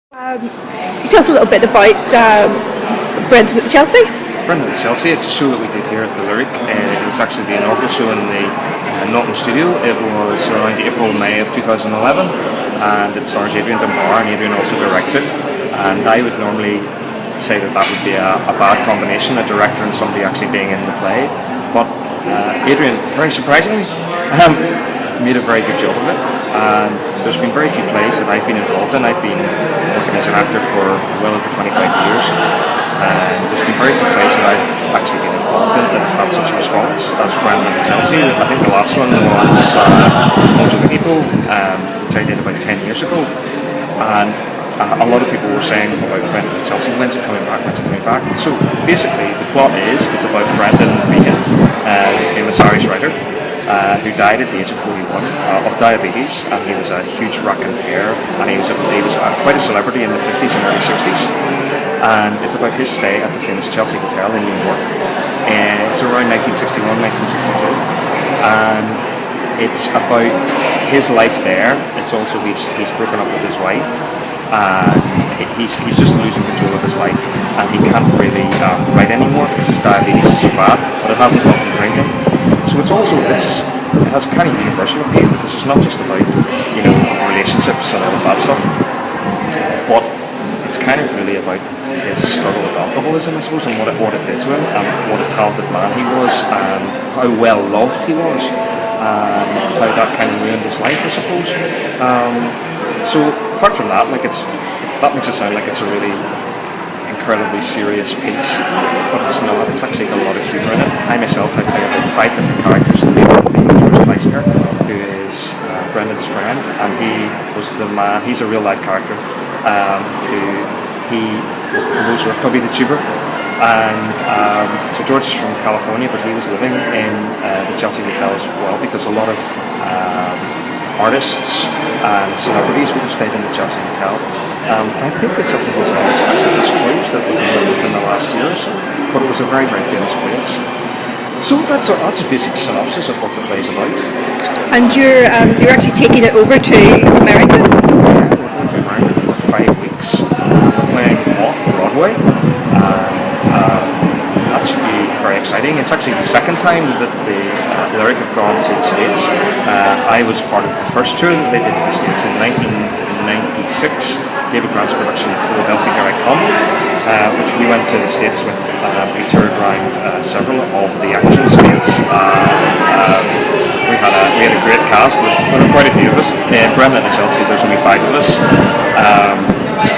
Can you tell us a little bit about Brendan at Chelsea? Brendan at Chelsea, it's a show that we did here at the Lyric. It was actually the inaugural show in the Norton studio. It was around April, May of 2011, and it stars Adrian Dunbar, and Adrian also directed. And I would normally say that would be a bad combination, a director and somebody actually being in the play. But Adrian, very surprisingly, made a very good job of it. And there's been very few plays that I've been involved in. I've been working as an actor for well over 25 years. And there's been very few plays that I've actually been involved in that have had such a response as Brendan at Chelsea. I think the last one was Mojo the People, which I did about 10 years ago. And a lot of people were saying about Brendan at Chelsea, when's it coming back, when's it coming back? So basically the plot is, it's about Brendan Behan, the famous Irish writer, who died at the age of 41 of diabetes, and he was a huge raconteur, and he was quite a celebrity in the 50s and early 60s. And it's about his stay at the famous Chelsea Hotel in New York. And it's around 1961, 1962, and it's about his life there. It's also he's broken up with his wife, and he's just losing control of his life, and he can't really write anymore because his diabetes is so bad, but it hasn't stopped him drinking. So it has kind of universal appeal because it's not just about relationships and all of that stuff, but it's kind of really about his struggle with alcoholism, I suppose, and what it did to him, and what a talented man he was, and how well loved he was, and how that kind of ruined his life, I suppose. So apart from that, that makes it sound like it's a really incredibly serious piece, but it's not. It's actually got a lot of humour in it. I myself, I play about 5 different characters. The lead one being George Kleisinger, who is Brendan's friend, and he was the man. He's a real life character he was the composer of Tubby the Tuber, and so George is from California, but he was living in the Chelsea Hotel as well, because a lot of artists and celebrities would have stayed in the Chelsea Hotel. I think the Chelsea Hotel has actually just closed within the last year or so, but it was a very, very famous place. So that's a basic synopsis of what the play's about. And you're actually taking it over to America? Yeah, we're going to America for 5 weeks. We're playing off-Broadway, and that should be very exciting. It's actually the second time that the Lyric have gone to the States. I was part of the first tour that they did to the States in 1996, David Grant's production of Philadelphia, Here I Come, which we went to the States with. We toured around several of the action states. We had a great cast. There were quite a few of us. Brendan at Chelsea, there's only 5 of us.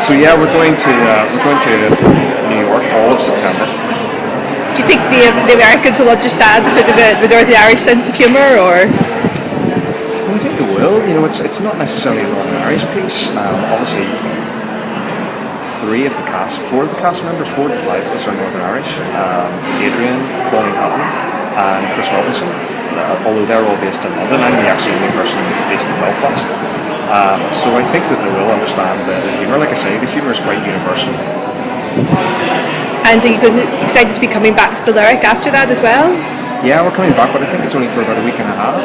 So yeah, we're going to New York all of September. Do you think the Americans will understand sort of the Northern Irish sense of humour, or? Well, I think they will. It's not necessarily a Northern Irish piece. Obviously, 4 of the cast members, 4 to 5 of us are Northern Irish. Adrian, Pauline Hatton, and Chris Robinson. Although they're all based in London, I'm actually the only person that's based in Belfast. So I think that they will understand the humour. Like I say, the humour is quite universal. And are you excited to be coming back to the Lyric after that as well? Yeah, we're coming back, but I think it's only for about a week and a half.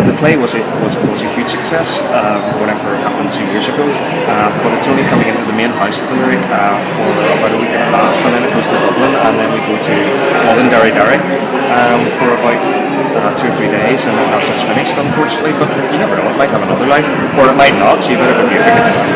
The play was a huge success whenever it happened 2 years ago, but it's only coming into the main house at the Lyric for about a week and a half, and then it goes to Dublin, and then we go to Londonderry for about 2 or 3 days, and then that's us finished, unfortunately. But you never know, it might have another life, or it might not, so you better go get a ticket.